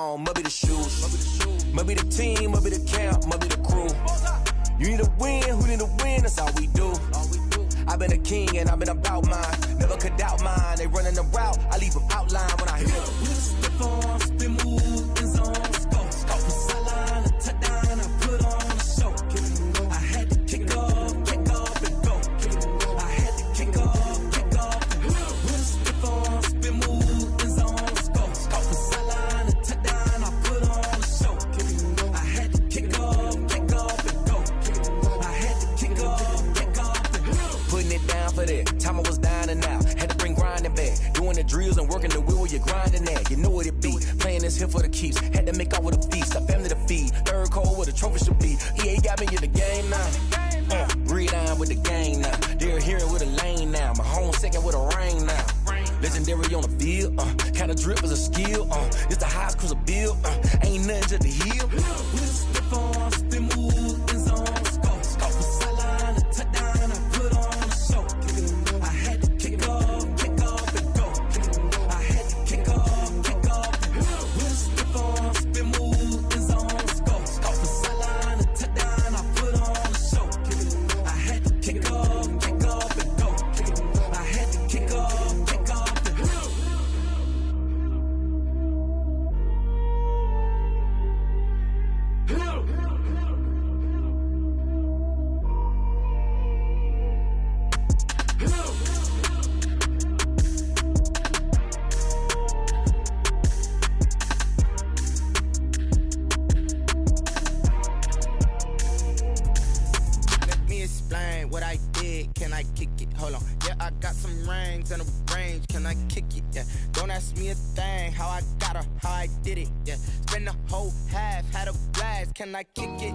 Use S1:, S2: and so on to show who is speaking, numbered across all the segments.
S1: on, must be the shoes. Must be the team, must be the camp, must be the crew. You need a win, who need a win, that's all we do. I've been a king and I've been about mine. Never could doubt mine, they running the route, I leave them outline when I hit them.
S2: We step on, spin, move, in zone, let's go. From sideline to touchdown, I put on a show. I had to kick off and go. I had to kick off and go. We step on, spin, move, in zone, let's go. From sideline to touchdown, I put on a show. I had to kick off and go. I had to kick off and go.
S1: Putting it down for that, time I was down and out. Had to bring grinding back, doing the drills and working the wheel where you're grinding at. You know what it be, playing this here for the keeps. Had to make out with a feast, a family to feed. Third cold where the trophy should be. EA got me in the game now. Breathe down with the gang now. They're here with a lane now. My home second with a rain now. Legendary on the field, kinda drip as a skill. It's the highest cruiser bill, ain't nothing to the hill.
S2: We step on, spin, move, in zone, let's go. From sideline to touchdown, I put on a show. I had to kick off and go. I had to kick off and go. We step on, spin, move, in zone, let's go. From sideline to touchdown, I put on a show. I had to kick off and go. I had to kick off and go.
S3: Let me explain what I did. Can I kick it? Hold on. Yeah, I got some rings and a range. Can I kick it? Yeah. Don't ask me a thing. How I got her, how I did it. Yeah. Spend the whole half, had a blast. Can I kick it?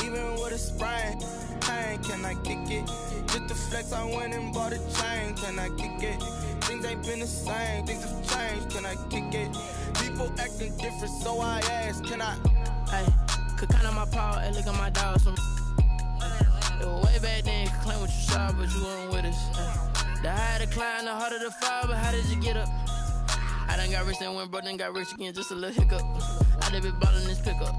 S3: Even with a sprain. Pain, can I kick it? Just the flex, I went and bought a chain. Can I kick it? Things ain't been the same. Things have changed. Can I kick it? People acting different, so I ask. Can I?
S4: Hey, could count on my power, hey, look at my dogs. It was way back then, could claim what you saw, but you weren't with us. The higher the climb, the harder the fall, but how did you get up? I done got rich and went broke, then got rich again, just a little hiccup. I done been ballin' this pickup.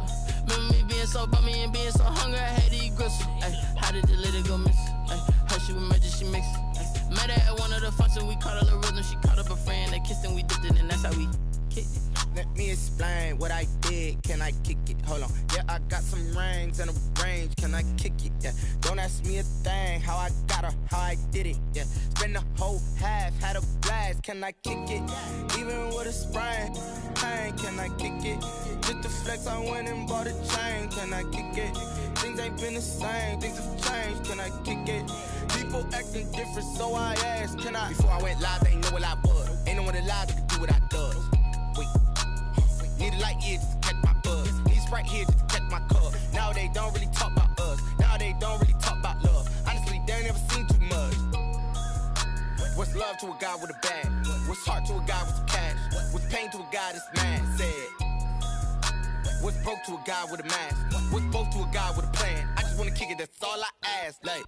S4: Remember me being so bummy and being so hungry, I had to eat gristle. Ay, how did the lady go miss? Ay, her she was magic, she mixed. Met her at one of the functions, we caught a little rhythm, she caught up a friend, they kissed and we dipped it, and that's how we kicked it.
S3: Let me explain what I did. Can I kick it? Hold on. Yeah, I got some rings and a range. Can I kick it? Yeah. Don't ask me a thing. How I got her, how I did it. Yeah. Spend the whole half, had a blast. Can I kick it? Even with a sprain. Pain, can I kick it? Just the flex, I went and bought a chain. Can I kick it? Things ain't been the same. Things have changed. Can I kick it? People acting different, so I asked. Can I? Before I went live, they ain't know what I was. Ain't no one alive that could do what I does. Wait. Need a light here just to catch my buzz. Need Sprite here just to catch my cup. Now they don't really talk about us. Now they don't really talk about love. Honestly, they ain't never seen too much. What's love to a guy with a bag? What's heart to a guy with some cash? What's pain to a guy that's mad? Said. What's broke to a guy with a mask? What's both to a guy with a plan? I just wanna kick it, that's all I ask. Like,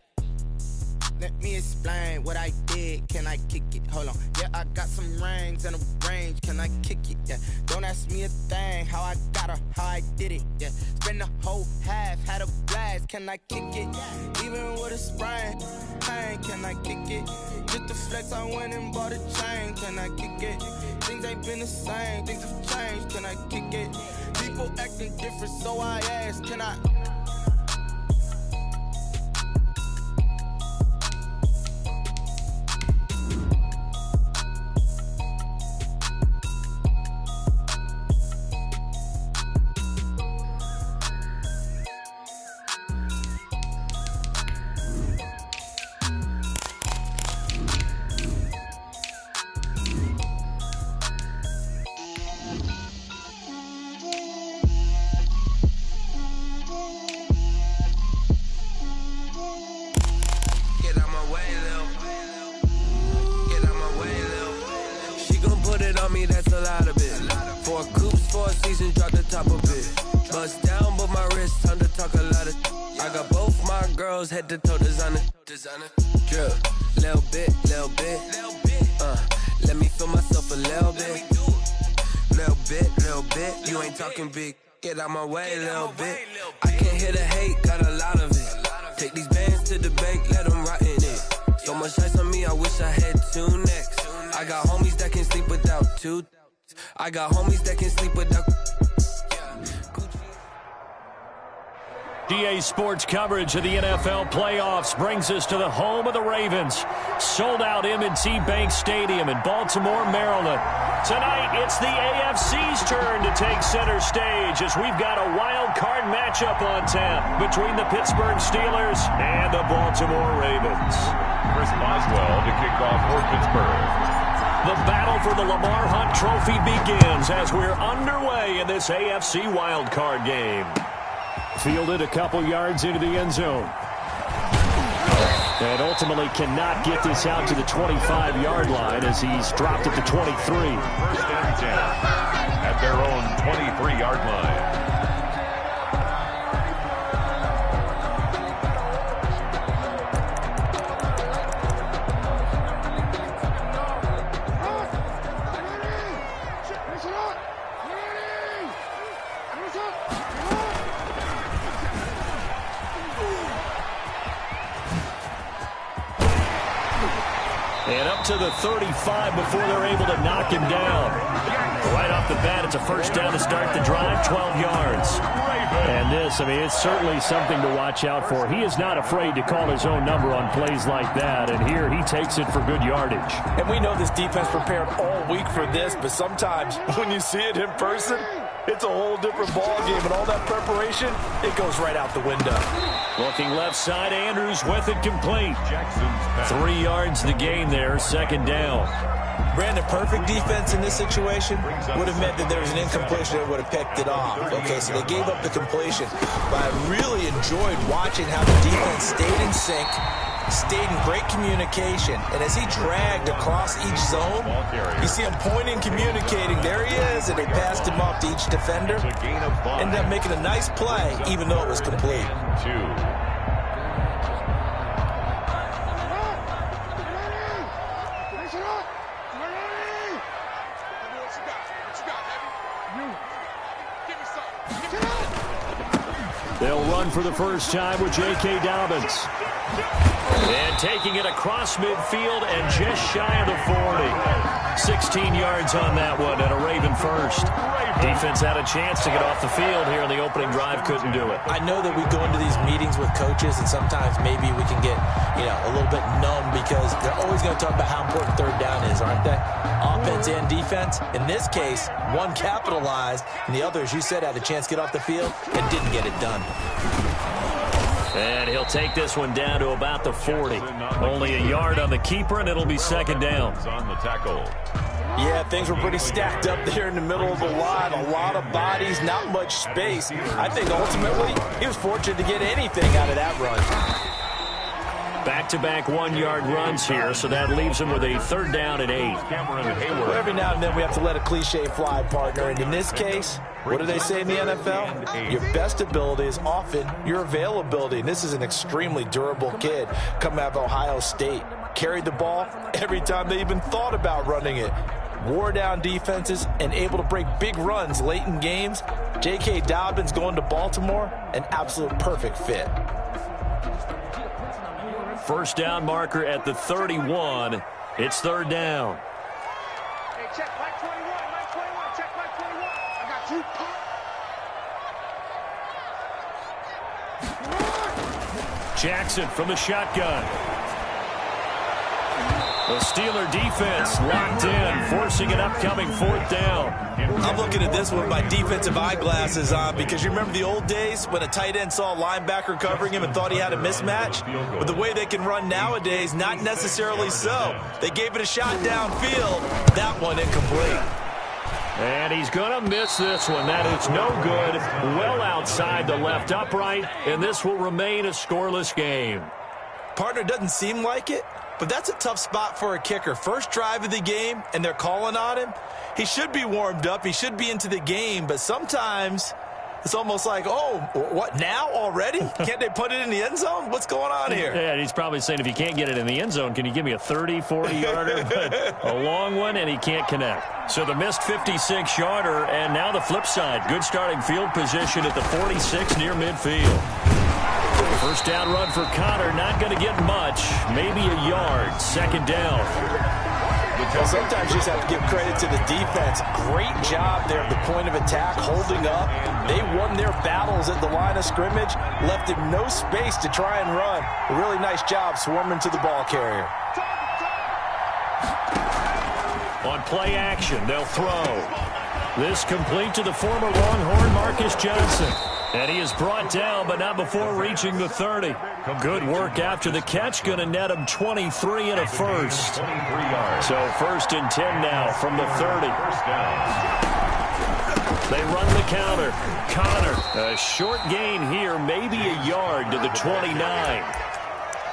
S3: let me explain what I did. Can I kick it? Hold on. Yeah, I got some rings and a range. Can I kick it? Yeah. Don't ask me a thing. How I got her, how I did it. Yeah. Spend the whole half, had a blast. Can I kick it? Even with a sprain. Pain, can I kick it? Just the flex, I went and bought a chain. Can I kick it? Things ain't been the same. Things have changed. Can I kick it? People acting different, so I ask. Can I?
S1: Head to toe designer, drip, little bit, let me feel myself a little bit, little bit,
S5: You ain't talking big, get out my way a little bit. I can't hear the hate, got a lot of it. Take these bands to the bank, let them rot in it. So much ice on me, I wish I had 2 necks. I got homies that can sleep without 2. I got homies that can sleep without.
S6: DA Sports coverage of the NFL playoffs brings us to the home of the Ravens. Sold out M&T Bank Stadium in Baltimore, Maryland. Tonight, it's the AFC's turn to take center stage as we've got a wild card matchup on tap between the Pittsburgh Steelers and the Baltimore Ravens.
S7: Chris Boswell to kick off for Pittsburgh.
S6: The battle for the Lamar Hunt Trophy begins as we're underway in this AFC wild card game. Fielded a couple yards into the end zone. And ultimately cannot get this out to the 25-yard line as he's dropped it to 23.
S7: First and 10 at their own 23-yard line.
S6: And up to the 35 before they're able to knock him down. Right off the bat, it's a first down to start the drive, 12 yards. And this, I mean, it's certainly something to watch out for. He is not afraid to call his own number on plays like that. And here he takes it for good yardage.
S8: And we know this defense prepared all week for this, but sometimes when you see it in person, it's a whole different ball game, and all that preparation, it goes right out the window.
S6: Looking left side, Andrews with it complete. 3 yards the gain there, second down.
S9: Brandon, perfect defense in this situation would have meant that there was an incompletion that would have picked it off. Okay, so they gave up the completion. But I really enjoyed watching how the defense stayed in sync, stayed in great communication, and as he dragged across each zone, you see him pointing, communicating. There he is, and they passed him off to each defender. Ended up making a nice play, even though it was complete.
S7: 2.
S6: They'll run for the first time with J.K. Dobbins. And taking it across midfield and just shy of the 40. 16 yards on that one and a Raven first. Defense had a chance to get off the field here in the opening drive, couldn't do it.
S9: I know that we go into these meetings with coaches and sometimes maybe we can get, a little bit numb because they're always going to talk about how important third down is, aren't they? Offense and defense. In this case, one capitalized and the other, as you said, had a chance to get off the field and didn't get it done.
S6: And he'll take this one down to about the 40. Only a yard on the keeper, and it'll be second down.
S7: On the tackle.
S9: Yeah, things were pretty stacked up there in the middle of the line. A lot of bodies, not much space. I think ultimately he was fortunate to get anything out of that run.
S6: Back-to-back 1-yard runs here, so that leaves him with a third down and 8.
S9: Well, every now and then we have to let a cliche fly, partner. And in this case, what do they say in the NFL? Your best ability is often your availability. And this is an extremely durable kid coming out of Ohio State. Carried the ball every time they even thought about running it. Wore down defenses and able to break big runs late in games. J.K. Dobbins going to Baltimore, an absolute perfect fit.
S6: First down marker at the 31. It's third down.
S10: Hey, check Mike 21, Mike 21, check Mike 21. I got you.
S6: Jackson from the shotgun. The Steeler defense locked in, forcing an upcoming fourth down.
S9: I'm looking at this with my defensive eyeglasses on because you remember the old days when a tight end saw a linebacker covering him and thought he had a mismatch? But the way they can run nowadays, not necessarily so. They gave it a shot downfield. That one incomplete.
S6: And he's going to miss this one. That is no good. Well outside the left upright, and this will remain a scoreless game.
S9: Partner, doesn't seem like it, but that's a tough spot for a kicker. First drive of the game, and they're calling on him. He should be warmed up. He should be into the game, but sometimes It's almost like, oh, what, now already? Can't they put it in the end zone? What's going on here?
S6: Yeah, he's probably saying, if you can't get it in the end zone, can you give me a 30, 40-yarder? But a long one, and he can't connect. So the missed 56-yarder, and now the flip side. Good starting field position at the 46 near midfield. First down run for Connor, not going to get much. Maybe a yard. Second down.
S9: Well, sometimes you just have to give credit to the defense. Great job there at the point of attack, holding up. They won their battles at the line of scrimmage, left him no space to try and run. A really nice job swarming to the ball carrier.
S6: On play action, they'll throw. This complete to the former Longhorn Marcus Johnson. And he is brought down, but not before reaching the 30. Good work after the catch. Going to net him 23 and a first. So 1st and 10 now from the 30. They run the counter. Connor, a short gain here, maybe a yard to the 29.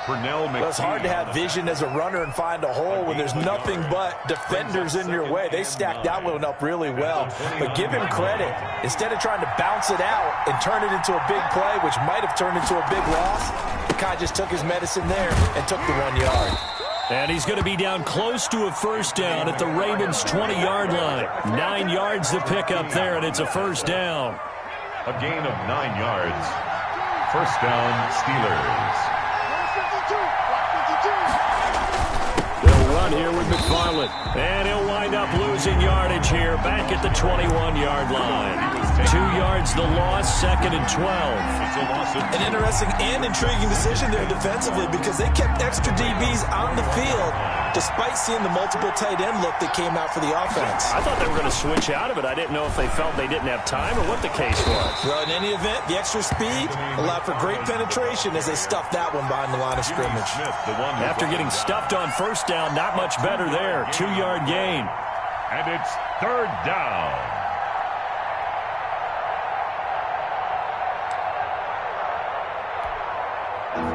S9: Well, it's hard to have vision as a runner and find a hole when there's nothing but defenders in your way. They stacked that one up really well. But give him credit. Instead of trying to bounce it out and turn it into a big play, which might have turned into a big loss, the guy just took his medicine there and took the 1 yard.
S6: And he's going to be down close to a first down at the Ravens' 20-yard line. 9 yards to pick up there, and it's a first down.
S7: A gain of 9 yards. First down, Steelers.
S6: They'll run here with McFarland. And he'll wind up losing yardage here back at the 21-yard line. 2 yards the loss, 2nd and 12.
S9: An interesting and intriguing decision there defensively because they kept extra DBs on the field despite seeing the multiple tight end look that came out for the offense.
S6: I thought they were going to switch out of it. I didn't know if they felt they didn't have time or what the case was.
S9: Well, in any event, the extra speed allowed for great penetration as they stuffed that one behind the line of scrimmage.
S6: After getting stuffed on first down, not much better there. 2-yard gain.
S7: And it's 3rd down.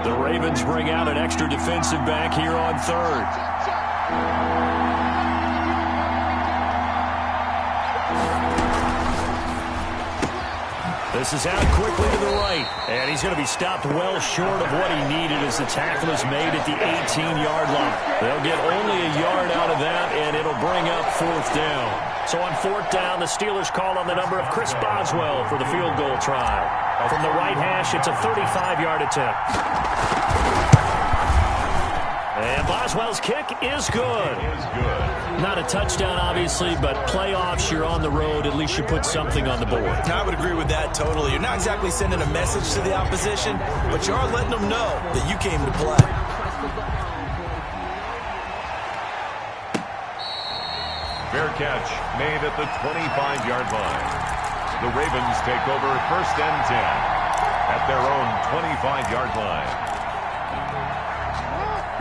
S6: The Ravens bring out an extra defensive back here on 3rd. This is out quickly to the right, and he's going to be stopped well short of what he needed as the tackle is made at the 18-yard line. They'll get only a yard out of that, and it'll bring up 4th down. So on 4th down, the Steelers call on the number of Chris Boswell for the field goal try. From the right hash, it's a 35-yard attempt. And Boswell's kick is good. Not a touchdown, obviously, but playoffs, you're on the road. At least you put something on the board.
S9: I would agree with that totally. You're not exactly sending a message to the opposition, but you are letting them know that you came to play.
S7: Fair catch made at the 25-yard line. The Ravens take over 1st and 10 at their own 25-yard line.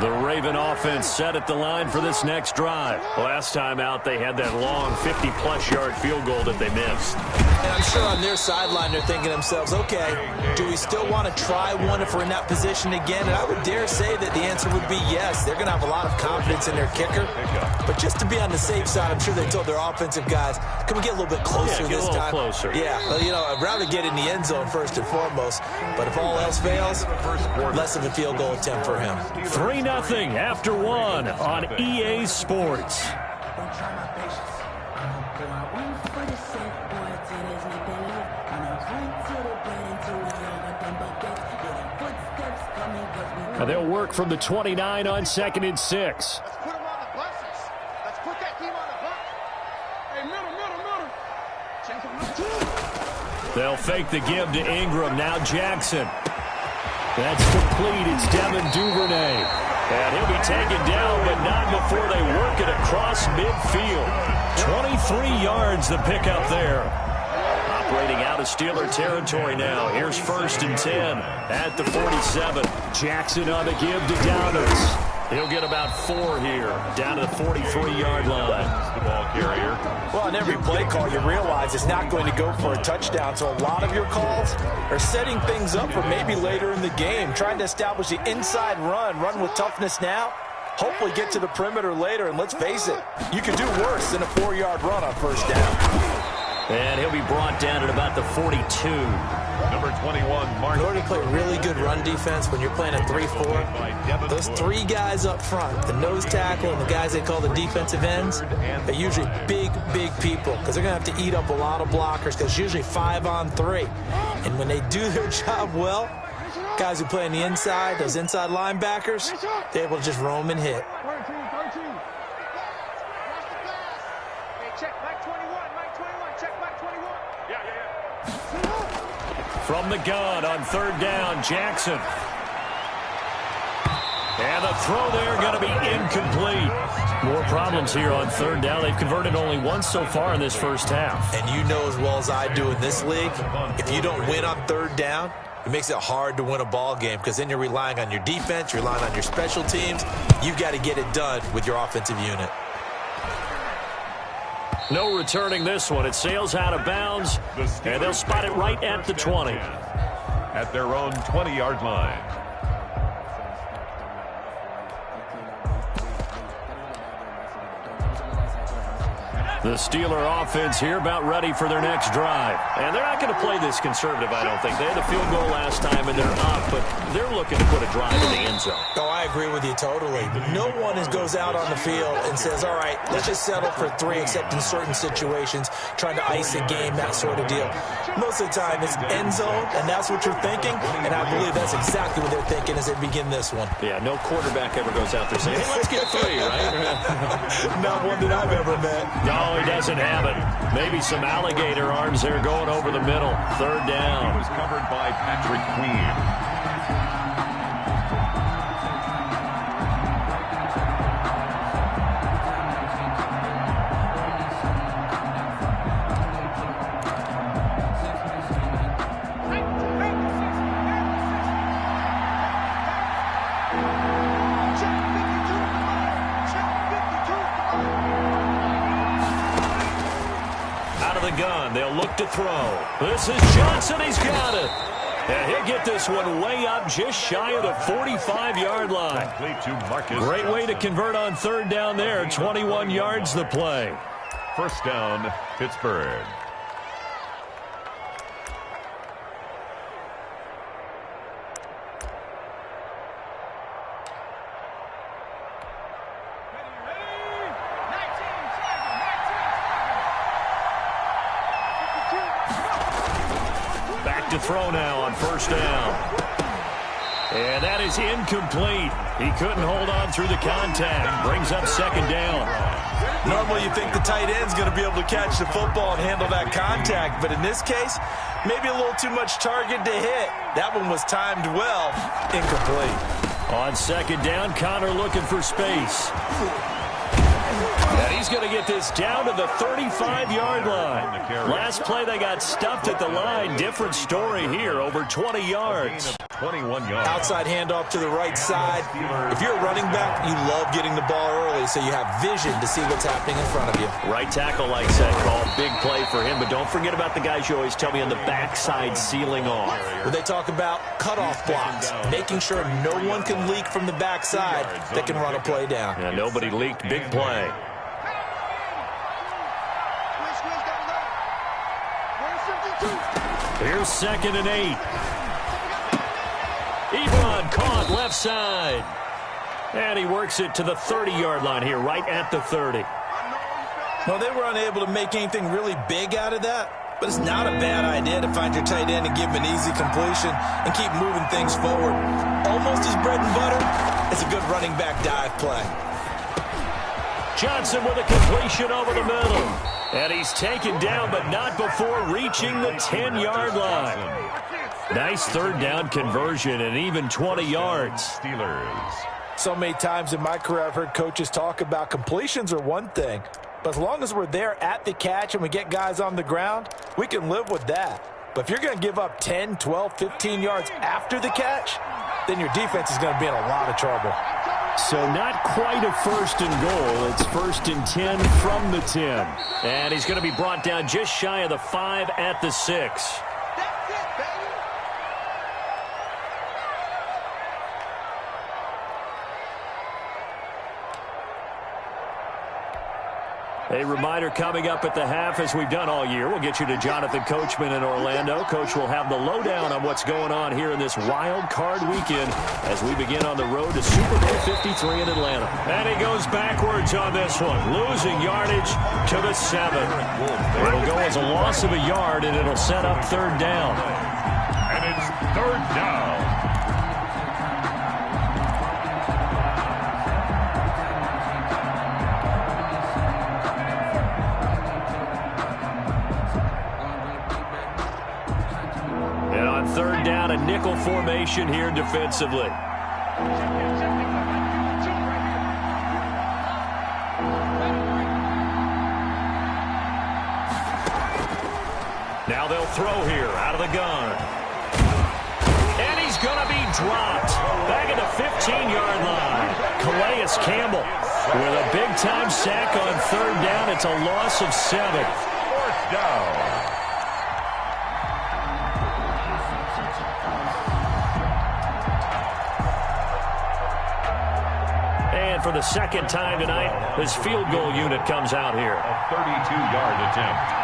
S6: The Raven offense set at the line for this next drive. Last time out, they had that long 50-plus yard field goal that they missed.
S9: And I'm sure on their sideline, they're thinking to themselves, okay, do we still want to try one if we're in that position again? And I would dare say that the answer would be yes. They're going to have a lot of confidence in their kicker. But just to be on the safe side, I'm sure they told their offensive guys, can we get a little bit closer this time?
S6: Closer.
S9: Yeah, well, you know, I'd rather get in the end zone first and foremost. But if all else fails, less of a field goal attempt for him.
S6: 3-0 after 1 on EA Sports. Now they'll work from the 29 on 2nd and 6.
S10: Let's put them on the buses. Let's put that team on the bus. Hey, middle. Check them out.
S6: They'll fake the give to Ingram. Now Jackson. That's complete. It's Devin Duvernay. And he'll be taken down, but not before they work it across midfield. 23 yards the pickup there. Operating out of Steeler territory now. Here's 1st and 10 at the 47. Jackson on the give to Downers. He'll get about 4 here, down to the 43-yard line.
S7: The ball carrier.
S9: Well, on every play call, you realize it's not going to go for a touchdown. So a lot of your calls are setting things up for maybe later in the game, trying to establish the inside run with toughness now, hopefully get to the perimeter later. And let's face it, you could do worse than a 4-yard run on 1st down.
S6: And he'll be brought down at about the 42.
S7: Number 21, Mark.
S9: In order to play really good run defense when you're playing a 3-4, those three guys up front, the nose tackle and the guys they call the defensive ends, are usually big, big people because they're going to have to eat up a lot of blockers because it's usually 5-on-3. And when they do their job well, guys who play on the inside, those inside linebackers, they're able to just roam and hit.
S6: From the gun on third down, Jackson. And the throw there going to be incomplete. More problems here on third down. They've converted only once so far in this first half.
S9: And you know as well as I do in this league, if you don't win on third down, it makes it hard to win a ball game because then you're relying on your defense, you're relying on your special teams. You've got to get it done with your offensive unit.
S6: No returning this one. It sails out of bounds, and they'll spot it right at the 20.
S7: At their own 20-yard line.
S6: The Steeler offense here about ready for their next drive. And they're not going to play this conservative, I don't think. They had a field goal last time, and they're up, but they're looking to put a drive in the end zone.
S9: Oh, I agree with you totally. No one goes out on the field and says, all right, let's just settle for 3, except in certain situations, trying to ice a game, that sort of deal. Most of the time, it's end zone, and that's what you're thinking, and I believe that's exactly what they're thinking as they begin this one.
S6: Yeah, no quarterback ever goes out there saying, hey, let's get 3, right?
S9: Not one that I've ever met.
S6: No, he doesn't have it. Maybe some alligator arms there going over the middle. Third down.
S7: He was covered by Patrick Queen.
S6: Gun. They'll look to throw. This is Johnson. He's got it. And he'll get this one way up just shy of the 45-yard line. Great way to convert on third down there. 21 yards the play.
S7: First down, Pittsburgh.
S6: To throw now on first down. And that is incomplete. He couldn't hold on through the contact. Brings up second down.
S9: Normally you think the tight end's going to be able to catch the football and handle that contact, but in this case, maybe a little too much target to hit. That one was timed well. Incomplete.
S6: On second down, Connor looking for space. And he's going to get this down to the 35-yard line. Last play, they got stuffed at the line. Different story here, over 20 yards.
S7: 21 yards.
S9: Outside handoff to the right side. If you're a running back, you love getting the ball early so you have vision to see what's happening in front of you.
S6: Right tackle likes that call. Big play for him, but don't forget about the guys you always tell me on the backside sealing off.
S9: Well, they talk about cutoff blocks, making sure no one can leak from the backside that can run a play down.
S6: Yeah, nobody leaked. Big play. Here's 2nd and 8. Ebron caught left side. And he works it to the 30-yard line here, right at the 30.
S9: Well, they were unable to make anything really big out of that, but it's not a bad idea to find your tight end and give him an easy completion and keep moving things forward. Almost his bread and butter. It's a good running back dive play.
S6: Johnson with a completion over the middle. And he's taken down, but not before reaching the 10-yard line. Nice third down conversion and even 20 yards.
S7: Steelers.
S9: So many times in my career I've heard coaches talk about completions are one thing, but as long as we're there at the catch and we get guys on the ground, we can live with that. But if you're going to give up 10, 12, 15 yards after the catch, then your defense is going to be in a lot of trouble.
S6: So not quite a first and goal. It's 1st and 10 from the 10. And he's going to be brought down just shy of the 5 at the 6. A reminder coming up at the half, as we've done all year. We'll get you to Jonathan Coachman in Orlando. Coach will have the lowdown on what's going on here in this wild card weekend as we begin on the road to Super Bowl 53 in Atlanta. And he goes backwards on this one, losing yardage to the 7. It'll go as a loss of a yard, and it'll set up 3rd down.
S7: And it's 3rd down.
S6: Third down, a nickel formation here defensively. Now they'll throw here out of the gun. And he's going to be dropped. Back at the 15-yard line. Calais Campbell with a big-time sack on 3rd down. It's a loss of 7.
S7: 4th down.
S6: For the 2nd time tonight, this field goal unit comes out here.
S7: A 32-yard attempt.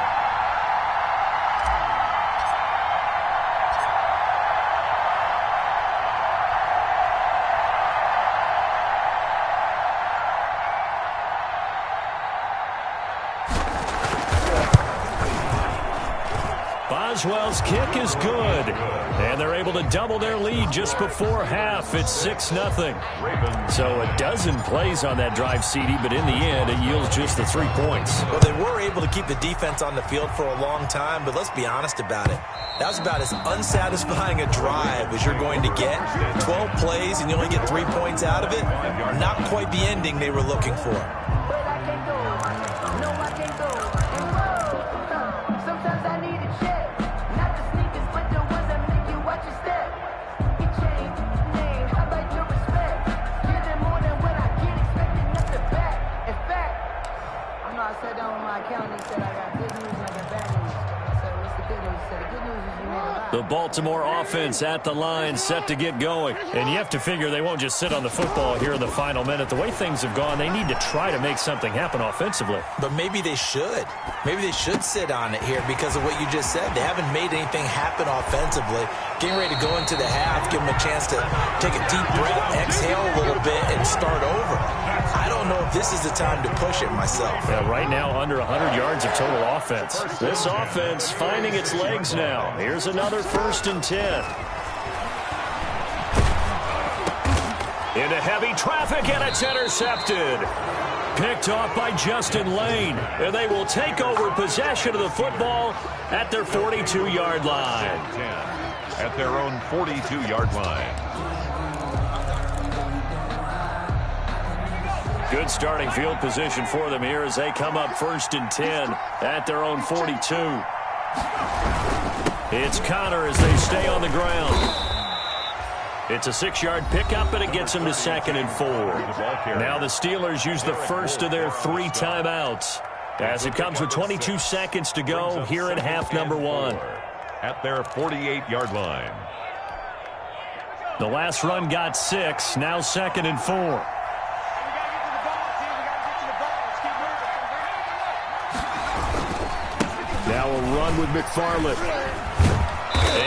S6: Boswell's kick is good, and they're able to double their lead just before half. It's 6-0. So a dozen plays on that drive, CD, but in the end, it yields just the 3 points.
S9: Well, they were able to keep the defense on the field for a long time, but let's be honest about it. That was about as unsatisfying a drive as you're going to get. 12 plays, and you only get 3 points out of it. Not quite the ending they were looking for.
S6: The Baltimore offense at the line, set to get going. And you have to figure they won't just sit on the football here in the final minute. The way things have gone, they need to try to make something happen offensively.
S9: But maybe they should. Maybe they should sit on it here because of what you just said. They haven't made anything happen offensively. Getting ready to go into the half, give them a chance to take a deep breath, exhale a little bit, and start over. I don't know if this is the time to push it myself.
S6: Yeah, right now, under 100 yards of total offense. This offense finding its legs now. Here's another 1st and 10. Into heavy traffic, and it's intercepted. Picked off by Justin Lane. And they will take over possession of the football at their 42-yard line.
S7: At their own 42-yard line.
S6: Good starting field position for them here as they come up 1st and 10 at their own 42. It's Connor as they stay on the ground. It's a 6-yard pickup, and it gets them to 2nd and 4. Now the Steelers use the first of their 3 timeouts as it comes with 22 seconds to go here in half number 1.
S7: At their 48-yard line.
S6: The last run got 6, now 2nd and 4. Now a run with McFarland.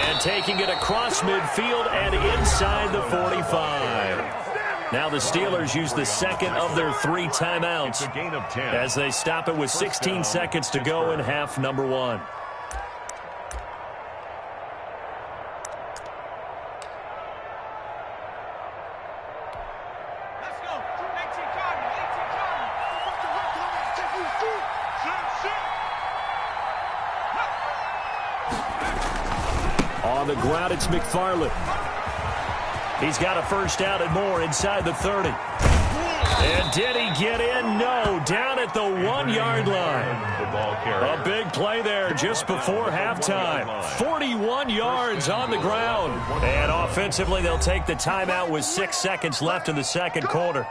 S6: And taking it across midfield and inside the 45. Now the Steelers use the 2nd of their 3 timeouts as they stop it with 16 seconds to go in half number 1. On the ground, it's McFarland. He's got a first down and more inside the 30. And did he get in? No, down at the 1-yard line. A big play there just before halftime. 41 yards on the ground. And offensively, they'll take the timeout with 6 seconds left in the second quarter.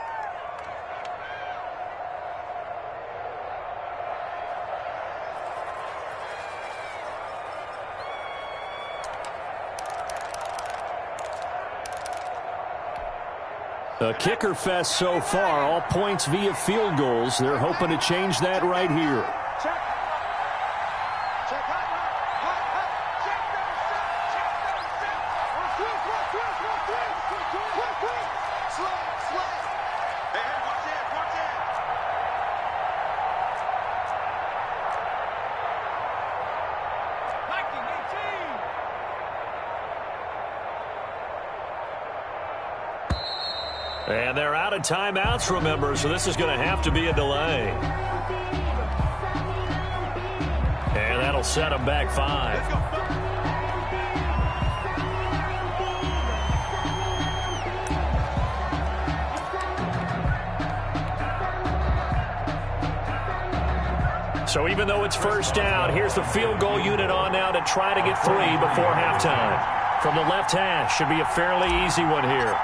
S6: A kicker fest so far, all points via field goals. They're hoping to change that right here. And they're out of timeouts, remember, so this is going to have to be a delay. And that'll set them back 5. So even though it's first down, here's the field goal unit on now to try to get 3 before halftime. From the left hash, should be a fairly easy one here.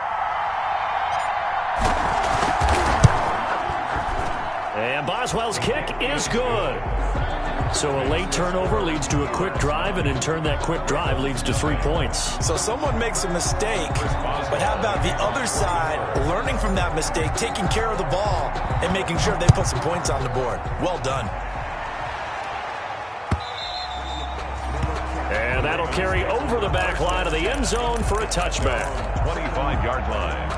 S6: And Boswell's kick is good. So a late turnover leads to a quick drive, and in turn that quick drive leads to 3 points.
S9: So someone makes a mistake, but how about the other side learning from that mistake, taking care of the ball, and making sure they put some points on the board? Well done.
S6: And that'll carry over the back line of the end zone for a touchback.
S7: 25-yard line.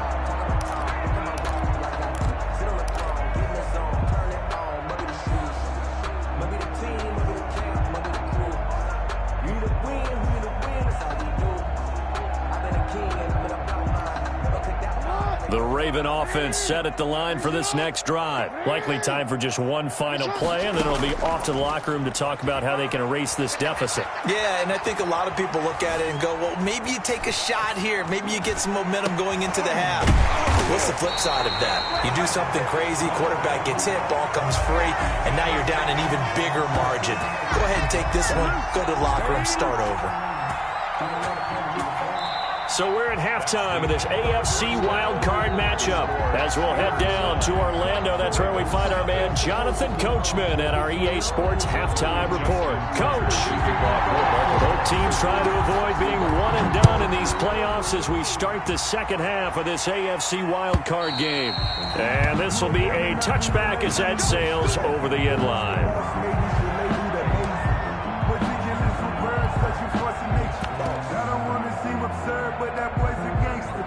S6: The Raven offense set at the line for this next drive. Likely time for just one final play, and then it'll be off to the locker room to talk about how they can erase this deficit.
S9: Yeah, and I think a lot of people look at it and go, well, maybe you take a shot here. Maybe you get some momentum going into the half. What's the flip side of that? You do something crazy, quarterback gets hit, ball comes free, and now you're down an even bigger margin. Go ahead and take this one, go to the locker room, start over.
S6: So we're at halftime of this AFC wildcard matchup. As we'll head down to Orlando, that's where we find our man Jonathan Coachman at our EA Sports Halftime Report. Coach, both teams trying to avoid being one and done in these playoffs as we start the second half of this AFC wildcard game. And this will be a touchback as that sails over the end line.
S2: But that boy's a gangster.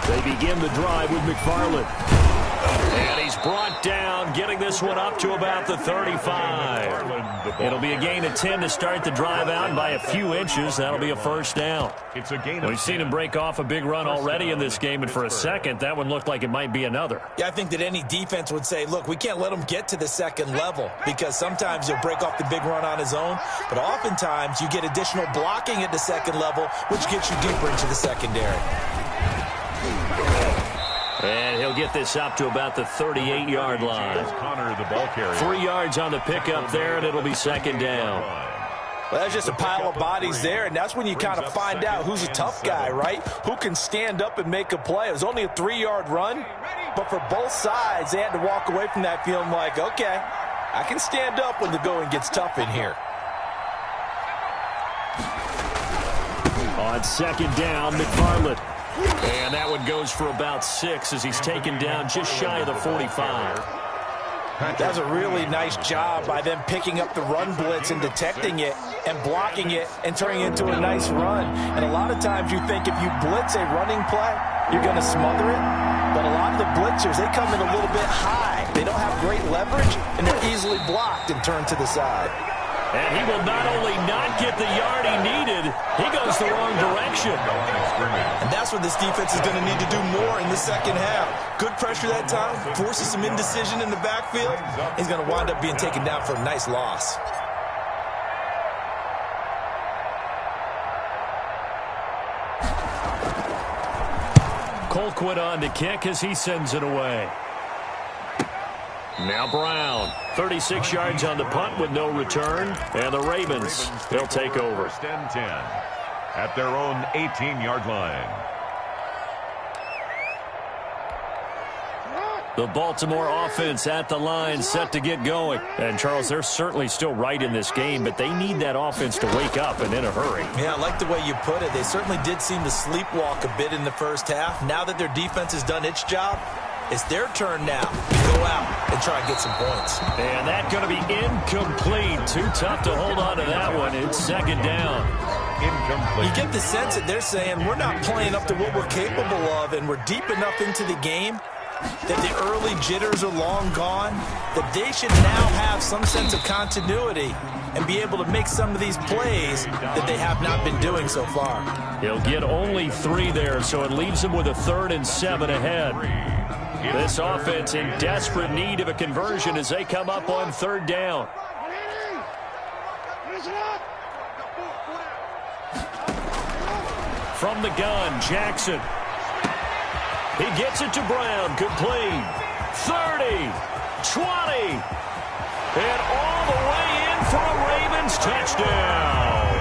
S6: They begin the drive with McFarland. And he's brought down, getting this one up to about the 35. It'll be a gain of 10 to start the drive out, and by a few inches, that'll be a first down. We've seen him break off a big run already in this game, and for a second, that one looked like it might be another.
S9: Yeah, I think that any defense would say, look, we can't let him get to the second level, because sometimes he'll break off the big run on his own, but oftentimes you get additional blocking at the second level, which gets you deeper into the secondary.
S6: And he'll get this up to about the 38-yard line.
S7: Connor, the ball carrier.
S6: 3 yards on the pickup there, and it'll be second down.
S9: Well, that's just a pile of bodies there, and that's when you kind of find out who's a tough guy, right? Who can stand up and make a play. It was only a 3-yard run, but for both sides, they had to walk away from that feeling like, okay, I can stand up when the going gets tough in here.
S6: On second down, McFarland. And that one goes for about 6 as he's taken down just shy of the 45.
S9: That's a really nice job by them picking up the run blitz and detecting it and blocking it and turning it into a nice run. And a lot of times you think if you blitz a running play, you're going to smother it. But a lot of the blitzers, they come in a little bit high. They don't have great leverage, and they're easily blocked and turned to the side.
S6: And he will not only not get the yard he needed, he goes the wrong direction.
S9: And that's what this defense is going to need to do more in the second half. Good pressure that time, forces some indecision in the backfield. He's going to wind up being taken down for a nice loss.
S6: Colquitt on to kick as he sends it away. Now Brown, 36 yards on the punt with no return, and the Ravens, they'll take over.
S7: First and 10 at their own 18-yard line.
S6: The Baltimore offense at the line, set to get going. And, Charles, they're certainly still right in this game, but they need that offense to wake up and in a hurry.
S9: Yeah, I like the way you put it. They certainly did seem to sleepwalk a bit in the first half. Now that their defense has done its job, it's their turn now to go out and try and get some points.
S6: And that's going to be incomplete. Too tough to hold on to that one. It's second down.
S7: Incomplete.
S9: You get the sense that they're saying we're not playing up to what we're capable of, and we're deep enough into the game that the early jitters are long gone, that they should now have some sense of continuity and be able to make some of these plays that they have not been doing so far.
S6: He'll get only 3 there, so it leaves him with a 3rd and 7 ahead. This offense in desperate need of a conversion as they come up on 3rd down. From the gun, Jackson. He gets it to Brown. Complete. 30. 20. And all the way in for a Ravens touchdown.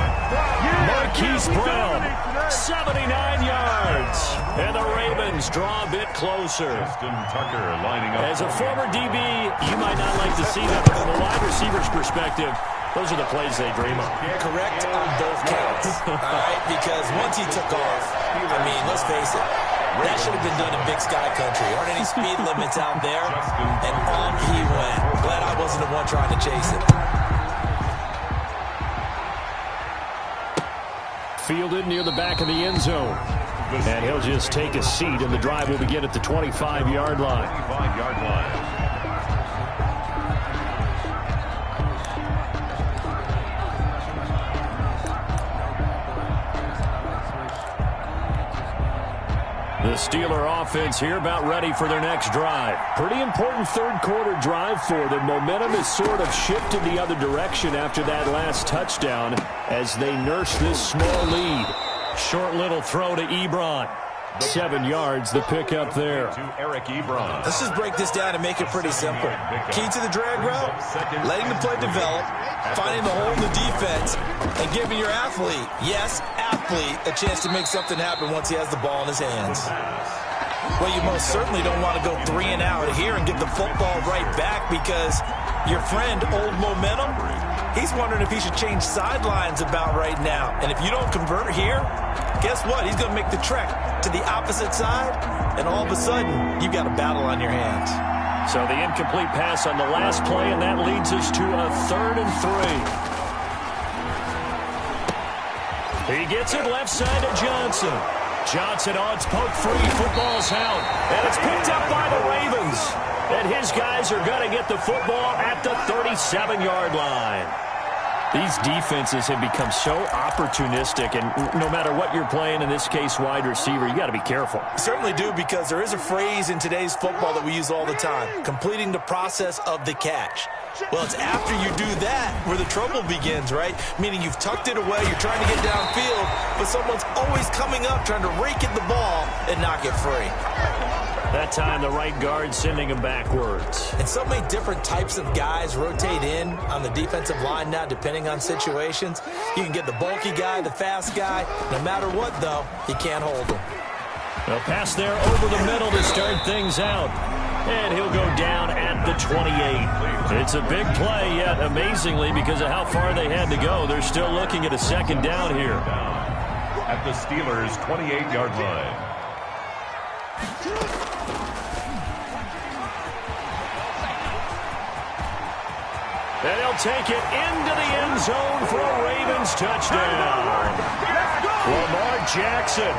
S6: Marquise Brown, 79 yards. And the Ravens draw a bit closer.
S7: Justin Tucker lining up.
S6: As a former DB, you might not like to see that, but from a wide receiver's perspective, those are the plays they dream of.
S9: Correct on both counts. All right, because once he took off, I mean, let's face it, that should have been done in Big Sky Country. There aren't any speed limits out there, and on he went. Glad I wasn't the one trying to chase it.
S6: Fielded near the back of the end zone. And he'll just take a seat, and the drive will begin at the 25-yard line.
S7: 25-yard line.
S6: The Steeler offense here about ready for their next drive. Pretty important third quarter drive for them. Momentum has sort of shifted the other direction after that last touchdown as they nurse this small lead. Short little throw to Ebron. 7 yards, the pickup there.
S7: To Eric Ebron.
S9: Let's just break this down and make it pretty simple. Key to the drag route, letting the play develop, finding the hole in the defense, and giving your athlete, yes, athlete, a chance to make something happen once he has the ball in his hands. Well, you most certainly don't want to go 3 and out here and get the football right back because your friend, Old Momentum, he's wondering if he should change sidelines about right now. And if you don't convert here, guess what? He's going to make the trek to the opposite side, and all of a sudden, you've got a battle on your hands.
S6: So the incomplete pass on the last play, and that leads us to a 3rd and 3. He gets it left side to Johnson. Johnson odds poke free. Football's out. And it's picked up by the Ravens. And his guys are going to get the football at the 37-yard line. These defenses have become so opportunistic, and no matter what you're playing, in this case wide receiver, you got to be careful.
S9: Certainly do, because there is a phrase in today's football that we use all the time, completing the process of the catch. Well, it's after you do that where the trouble begins, right? Meaning you've tucked it away, you're trying to get downfield, but someone's always coming up trying to rake at the ball and knock it free.
S6: That time, the right guard sending him backwards.
S9: And so many different types of guys rotate in on the defensive line now, depending on situations. You can get the bulky guy, the fast guy. No matter what, though, he can't hold him.
S6: A pass there over the middle to start things out. And he'll go down at the 28. It's a big play, yet amazingly, because of how far they had to go, they're still looking at a 2nd down here.
S7: At the Steelers' 28-yard line.
S6: And he'll take it into the end zone for a Ravens touchdown. Lamar Jackson,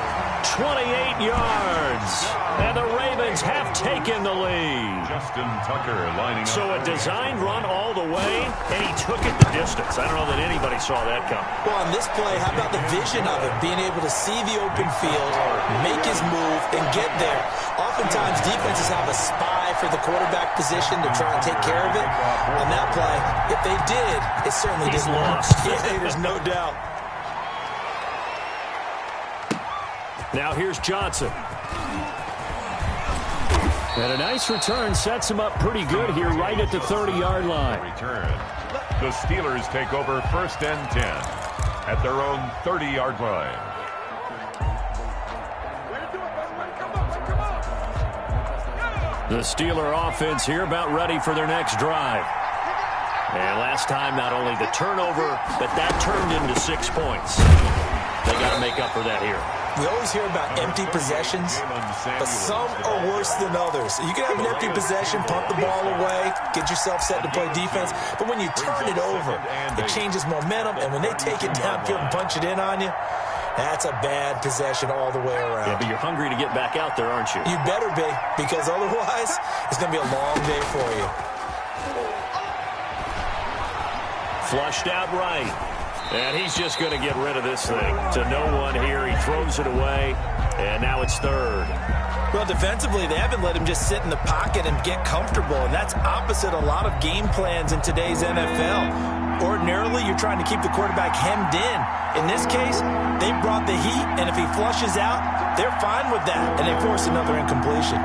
S6: 28 yards. And the Ravens have taken the lead.
S7: Justin Tucker lining up.
S6: So a designed run all the way, and he took it the distance. I don't know that anybody saw that coming.
S9: Well, on this play, how about the vision of it? Being able to see the open field, make his move, and get there. Oftentimes, defenses have a spy for the quarterback position to try and take care of it. On that play, if they did, it certainly
S6: He's
S9: didn't
S6: lost.
S9: Yeah, there's no doubt.
S6: Now here's Johnson. And a nice return sets him up pretty good here right at the 30-yard line.
S7: Return. The Steelers take over 1st and 10 at their own 30-yard line.
S6: The Steeler offense here about ready for their next drive. And last time, not only the turnover, but that turned into 6 points. They got to make up for that here.
S9: We always hear about empty possessions, but some are worse than others. You can have an empty possession, punt the ball away, get yourself set to play defense, but when you turn it over, it changes momentum, and when they take it downfield and punch it in on you, that's a bad possession all the way around.
S6: Yeah, but you're hungry to get back out there, aren't you?
S9: You better be, because otherwise, it's going to be a long day for you.
S6: Flushed out right. And he's just going to get rid of this thing. To no one here. He throws it away. And now it's third.
S9: Well, defensively, they haven't let him just sit in the pocket and get comfortable. And that's opposite a lot of game plans in today's NFL. Ordinarily, you're trying to keep the quarterback hemmed in. In this case, they brought the heat. And if he flushes out, they're fine with that. And they force another incompletion.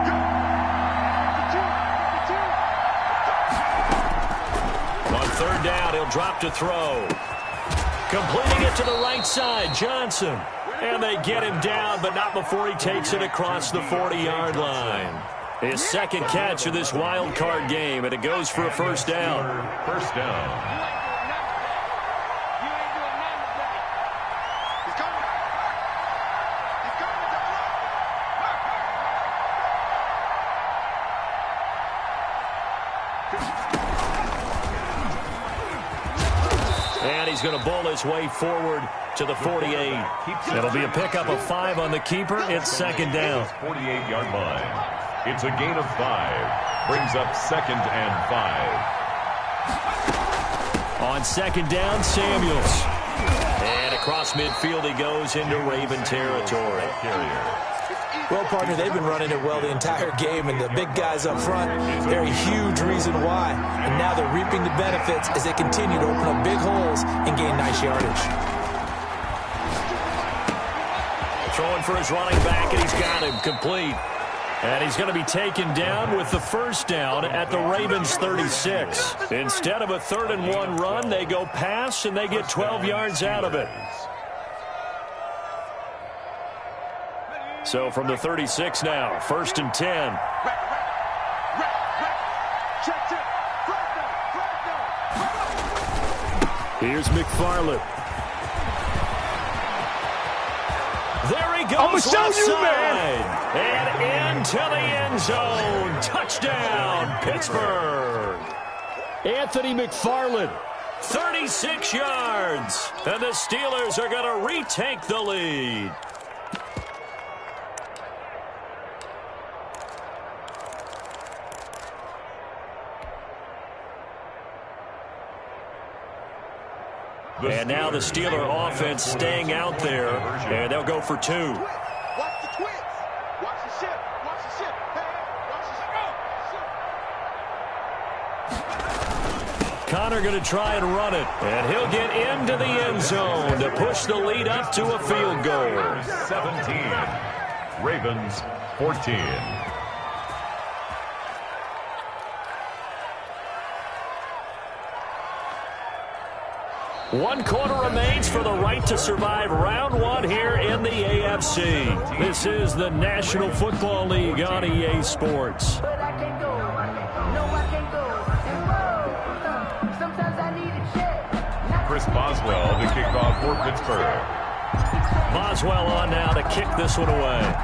S6: On third down, he'll drop to throw. Completing it to the right side, Johnson. And they get him down, but not before he takes it across the 40-yard line. His second catch of this wild card game, and it goes for a first down.
S7: First down.
S6: And he's going to bowl his way forward to the 48. It'll be a pickup of 5 on the keeper. It's second down.
S7: 48-yard line. It's a gain of 5. Brings up 2nd and 5.
S6: On second down, Samuels. And across midfield he goes into Raven territory.
S9: Well, partner, they've been running it well the entire game, and the big guys up front, they're a huge reason why. And now they're reaping the benefits as they continue to open up big holes and gain nice yardage.
S6: Throwing for his running back, and he's got him complete. And he's going to be taken down with the first down at the Ravens' 36. Instead of a 3rd-and-1 run, they go pass, and they get 12 yards out of it. So from the 36 now, 1st and 10. Here's McFarland. There he goes.
S10: I'm going to show you, man.
S6: And into the end zone. Touchdown, Pittsburgh. Anthony McFarland, 36 yards. And the Steelers are going to retake the lead. And now the Steeler offense staying out there, and they'll go for 2.
S10: Watch the twins. Watch the ship. Watch the ship. Watch the ship.
S6: Connor going to try and run it, and he'll get into the end zone to push the lead up to a field goal.
S7: 17. Ravens 14.
S6: One quarter remains for the right to survive round 1 here in the AFC. This is the National Football League on EA Sports.
S7: Chris Boswell to kick off for Pittsburgh.
S6: Boswell on now to kick this one away.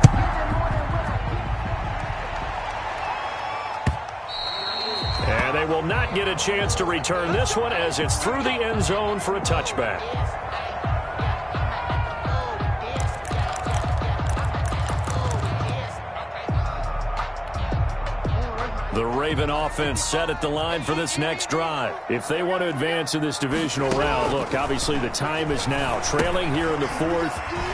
S6: And they will not get a chance to return this one as it's through the end zone for a touchback. The Raven offense set at the line for this next drive. If they want to advance in this divisional round, look, obviously the time is now. Trailing here in the 4th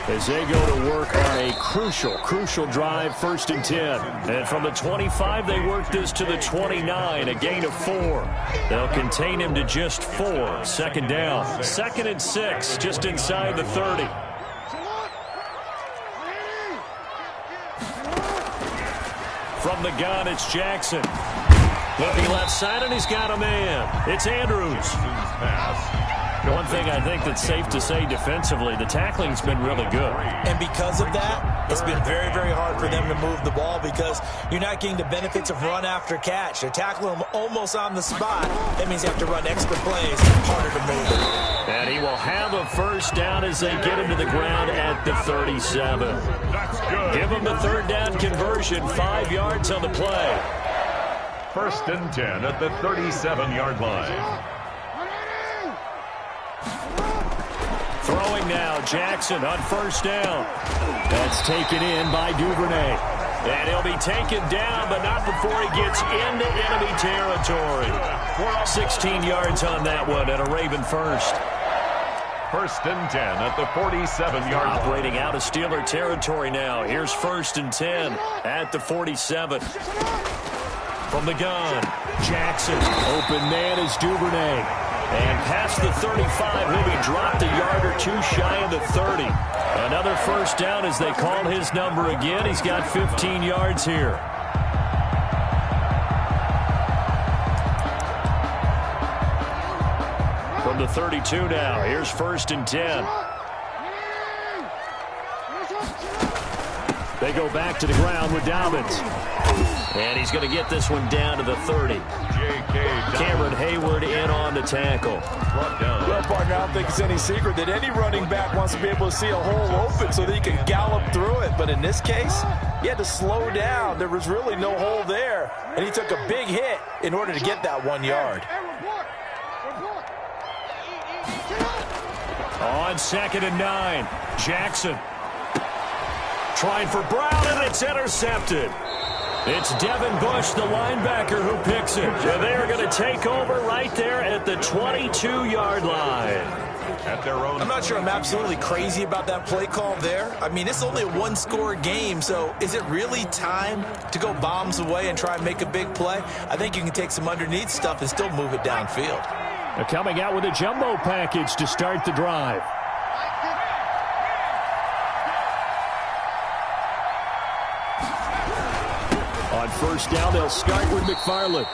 S6: as they go to work on a crucial drive, 1st and 10. And from the 25, they work this to the 29, a gain of 4. They'll contain him to just 4. 2nd down. 2nd and 6, just inside the 30. From the gun, it's Jackson. Looking left side, and he's got a man. It's Andrews.
S7: Pass
S6: One thing I think that's safe to say defensively, the tackling's been really good.
S9: And because of that, it's been very, very hard for them to move the ball because you're not getting the benefits of run after catch. They're tackling them almost on the spot. That means you have to run extra plays, harder to move it.
S6: And he will have a first down as they get him to the ground at the 37.
S7: That's good.
S6: Give him the third down conversion, 5 yards on the play.
S7: First and 10 at the 37-yard line.
S6: Throwing now, Jackson on first down. That's taken in by Duvernay. And he'll be taken down, but not before he gets into enemy territory. 16 yards on that one, and a Raven first.
S7: First and 10 at the 47-yard line.
S6: Operating out of Steeler territory now. Here's first and 10 at the 47. From the gun, Jackson. Open man is Duvernay. And past the 35, will be dropped a yard or two shy of the 30. Another first down as they call his number again. He's got 15 yards here. From the 32 now, here's first and 10. They go back to the ground with Dobbins. And he's going to get this one down to the 30. Cameron Hayward in on the tackle.
S8: Well, partner, I don't think it's any secret that any running back wants to be able to see a hole open so that he can gallop through it. But in this case, he had to slow down. There was really no hole there. And he took a big hit in order to get that 1 yard.
S6: On second and 9, Jackson. Trying for Brown, and it's intercepted. It's Devin Bush, the linebacker, who picks it. And they are going to take over right there at the 22-yard line.
S7: At their own.
S9: I'm not sure I'm absolutely crazy about that play call there. I mean, it's only a one-score game, so is it really time to go bombs away and try and make a big play? I think you can take some underneath stuff and still move it downfield.
S6: They're coming out with a jumbo package to start the drive. On first down, they'll start with McFarland.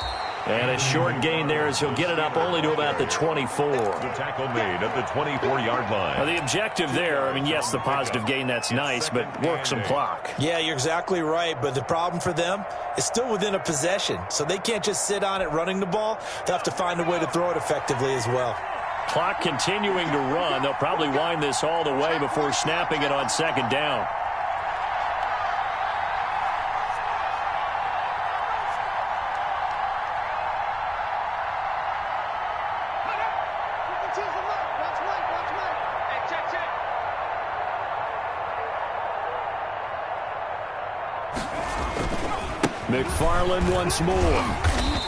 S6: And a short gain there as he'll get it up only to about the 24.
S7: The tackle made at the 24-yard line.
S6: Now, the objective there, I mean, yes, the positive gain, that's nice, but work some clock.
S9: Yeah, you're exactly right, but the problem for them is still within a possession, so they can't just sit on it running the ball. They'll have to find a way to throw it effectively as well.
S6: Clock continuing to run. They'll probably wind this all the way before snapping it on second down. McFarland once more.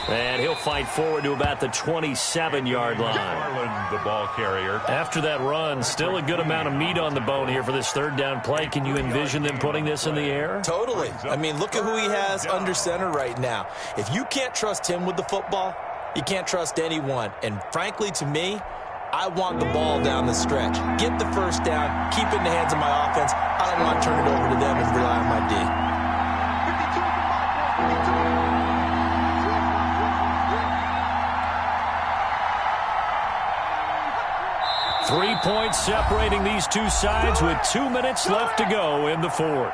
S6: And he'll fight forward to about the 27-yard line.
S7: McFarland, the ball carrier.
S6: After that run, still a good amount of meat on the bone here for this third down play. Can you envision them putting this in the air?
S9: Totally. I mean, look at who he has under center right now. If you can't trust him with the football, you can't trust anyone. And frankly, to me, I want the ball down the stretch. Get the first down, keep it in the hands of my offense. I don't want to turn it over to them and rely on my D.
S6: 3 points separating these two sides with 2 minutes left to go in the fourth.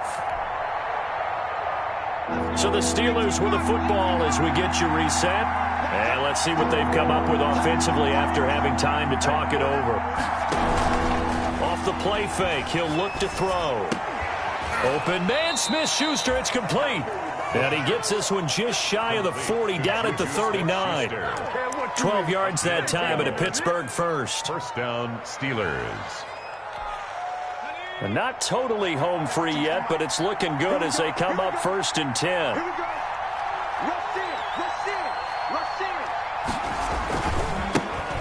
S6: So the Steelers with the football as we get you reset. And let's see what they've come up with offensively after having time to talk it over. Off the play fake, he'll look to throw. Open man, Smith-Schuster, it's complete. And he gets this one just shy of the 40, down at the 39. 12 yards that time and a Pittsburgh first.
S7: First down, Steelers.
S6: And not totally home free yet, but it's looking good as they come up first and 10.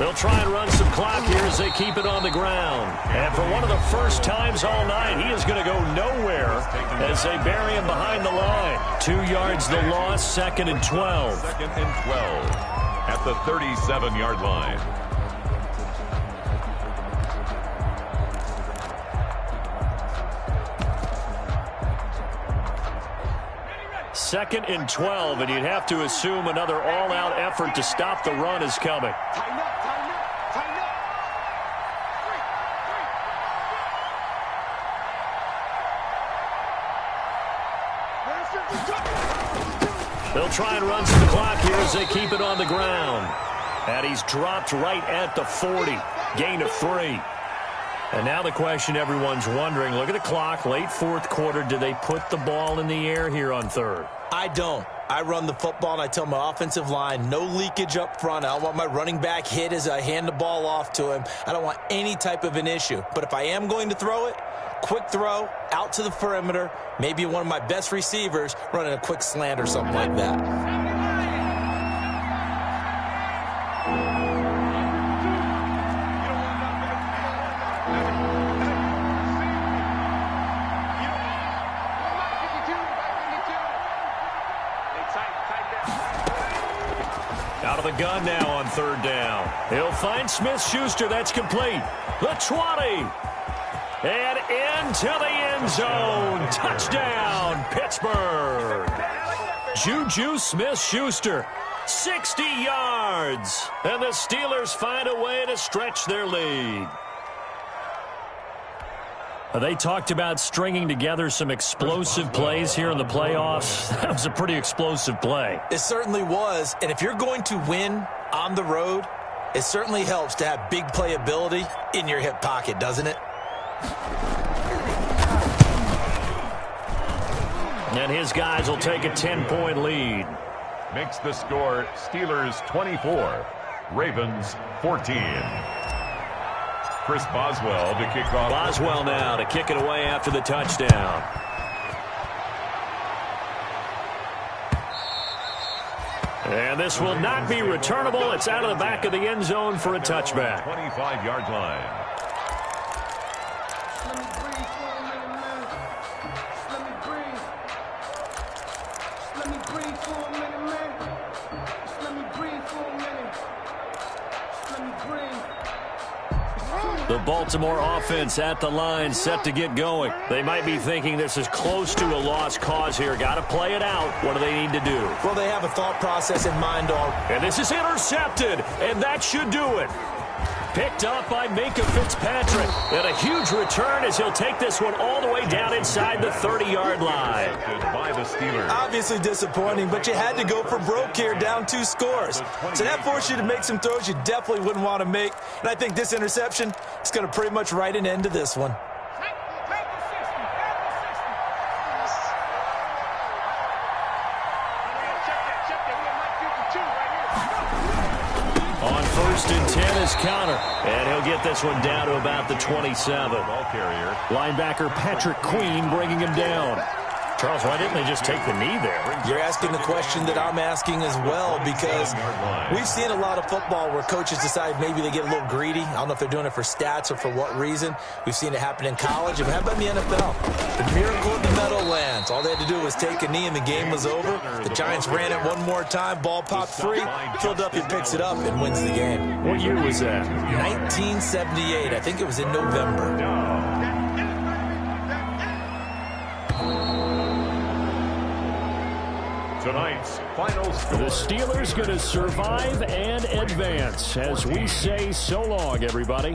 S6: They'll try and run some clock here as they keep it on the ground. And for one of the first times all night, he is going to go nowhere as they bury him behind the line. 2 yards the loss, second and 12.
S7: Second and 12 at the 37-yard line.
S6: Second and 12, and you'd have to assume another all-out effort to stop the run is coming. They'll try and run some clock here as they keep it on the ground. And he's dropped right at the 40. Gain of 3. And now the question everyone's wondering, look at the clock, late fourth quarter. Do they put the ball in the air here on third?
S9: I don't. I run the football, and I tell my offensive line, no leakage up front. I don't want my running back hit as I hand the ball off to him. I don't want any type of an issue. But if I am going to throw it, quick throw, out to the perimeter, maybe one of my best receivers running a quick slant or something like that.
S6: Out of the gun now on third down. He'll find Smith-Schuster. That's complete. The 20. And into the end zone. Touchdown, Pittsburgh. Juju Smith-Schuster. 60 yards. And the Steelers find a way to stretch their lead. They talked about stringing together some explosive plays here in the playoffs. That was a pretty explosive play.
S9: It certainly was. And if you're going to win on the road, it certainly helps to have big playability in your hip pocket, doesn't it?
S6: And his guys will take a 10-point lead.
S7: Makes the score Steelers 24, Ravens 14. Chris Boswell to kick off.
S6: Boswell now to kick it away after the touchdown. And this will not be returnable. It's out of the back of the end zone for a touchback.
S7: 25-yard line.
S6: The Baltimore offense at the line, set to get going. They might be thinking this is close to a lost cause here. Got to play it out. What do they need to do?
S9: Well, they have a thought process in mind already.
S6: And this is intercepted, and that should do it. Picked up by Minka Fitzpatrick. And a huge return as he'll take this one all the way down inside the 30-yard line.
S7: By the Steelers.
S9: Obviously disappointing, but you had to go for broke here, down 2 scores. So that forced you to make some throws you definitely wouldn't want to make. And I think this interception is going to pretty much write an end to this one.
S6: On 1st and 10 is Connor. And he'll get this one down to about the 27.
S7: Ball carrier.
S6: Linebacker Patrick Queen bringing him down. Charles, why didn't they just take the knee there?
S9: You're asking the question that I'm asking as well, because we've seen a lot of football where coaches decide maybe they get a little greedy. I don't know if they're doing it for stats or for what reason. We've seen it happen in college. And how about in the NFL? The miracle of the Meadowlands. All they had to do was take a knee and the game was over. The Giants ran it one more time. Ball popped free. Philadelphia picks it up and wins the game.
S6: What year was that?
S9: 1978. I think it was in November.
S7: Tonight's final score.
S6: The Steelers going to survive and advance as we say so long, everybody.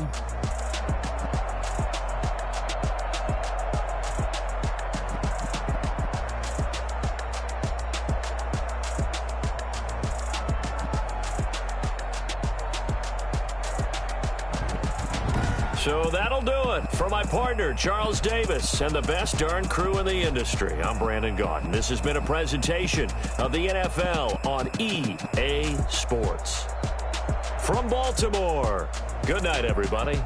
S6: So that'll do it for my partner, Charles Davis, and the best darn crew in the industry. I'm Brandon Gaudin. This has been a presentation of the NFL on EA Sports. From Baltimore, good night, everybody.